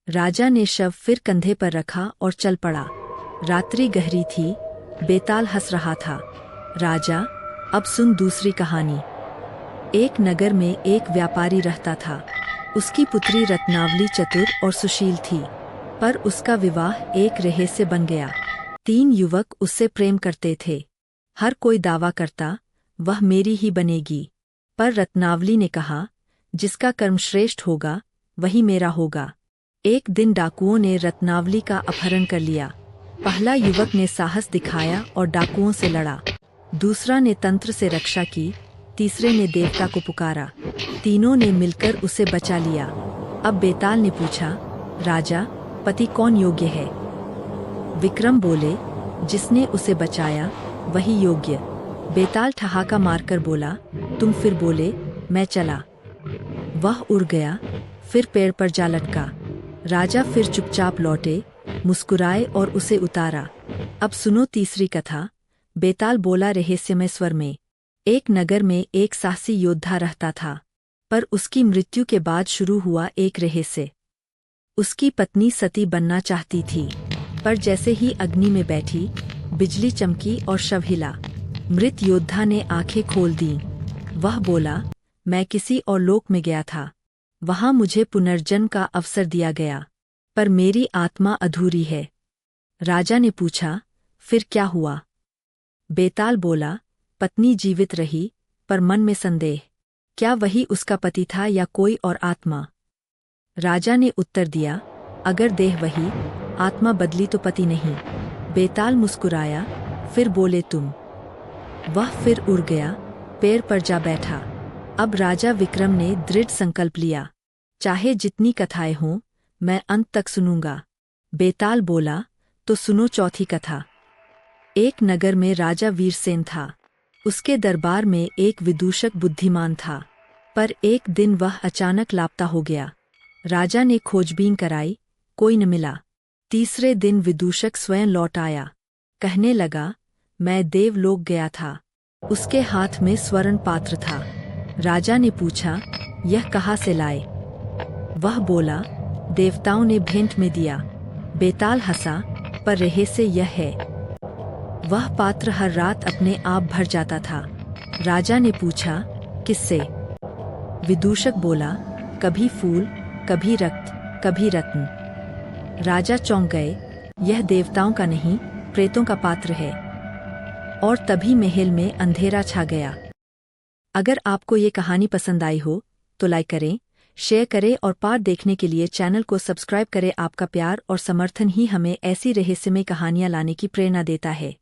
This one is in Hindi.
राजा ने शव फिर कंधे पर रखा और चल पड़ा। रात्रि गहरी थी, बेताल हंस रहा था। राजा, अब सुन दूसरी कहानी। एक नगर में एक व्यापारी रहता था। उसकी पुत्री रत्नावली चतुर और सुशील थी, पर उसका विवाह एक रेहे से बन गया। 3 युवक उससे प्रेम करते थे। हर कोई दावा करता, वह मेरी ही बनेगी। पर रत्नावली ने कहा, जिसका कर्म श्रेष्ठ होगा वही मेरा होगा। एक दिन डाकुओं ने रत्नावली का अपहरण कर लिया। पहला युवक ने साहस दिखाया और डाकुओं से लड़ा। दूसरा ने तंत्र से रक्षा की, तीसरे ने देवता को पुकारा। तीनों ने मिलकर उसे बचा लिया। अब बेताल ने पूछा, राजा, पति कौन योग्य है? विक्रम बोले, जिसने उसे बचाया वही योग्य। बेताल ठहाका मारकर बोला, तुम फिर बोले, मैं चला। वह उड़ गया, फिर पेड़ पर जा लटका। राजा फिर चुपचाप लौटे, मुस्कुराए और उसे उतारा। अब सुनो तीसरी कथा। बेताल बोला रहस्यमय स्वर में। एक नगर में एक साहसी योद्धा रहता था, पर उसकी मृत्यु के बाद शुरू हुआ एक रहस्य। उसकी पत्नी सती बनना चाहती थी, पर जैसे ही अग्नि में बैठी, बिजली चमकी और शव हिला। मृत योद्धा ने आंखें खोल दीं। वह बोला, मैं किसी और लोक में गया था। वहां मुझे पुनर्जन्म का अवसर दिया गया, पर मेरी आत्मा अधूरी है। राजा ने पूछा, फिर क्या हुआ? बेताल बोला, पत्नी जीवित रही, पर मन में संदेह, क्या वही उसका पति था या कोई और आत्मा? राजा ने उत्तर दिया, अगर देह वही, आत्मा बदली तो पति नहीं। बेताल मुस्कुराया, फिर बोले तुम। वह फिर उड़ गया, पेड़ पर जा बैठा। अब राजा विक्रम ने दृढ़ संकल्प लिया, चाहे जितनी कथाएं हों, मैं अंत तक सुनूंगा। बेताल बोला, तो सुनो चौथी कथा। एक नगर में राजा वीरसेन था। उसके दरबार में एक विदूषक बुद्धिमान था, पर एक दिन वह अचानक लापता हो गया। राजा ने खोजबीन कराई, कोई न मिला। तीसरे दिन विदूषक स्वयं लौट आया। कहने लगा, मैं देवलोक गया था। उसके हाथ में स्वर्ण पात्र था। राजा ने पूछा, यह कहाँ से लाए? वह बोला, देवताओं ने भेंट में दिया। बेताल हंसा, पर रहस्य यह है, वह पात्र हर रात अपने आप भर जाता था। राजा ने पूछा, किससे? विदूषक बोला, कभी फूल, कभी रक्त, कभी रत्न। राजा चौंक गए, यह देवताओं का नहीं, प्रेतों का पात्र है। और तभी महल में अंधेरा छा गया। अगर आपको ये कहानी पसंद आई हो, तो लाइक करें, शेयर करें और पार्ट देखने के लिए चैनल को सब्सक्राइब करें। आपका प्यार और समर्थन ही हमें ऐसी रहस्यमय कहानियाँ लाने की प्रेरणा देता है।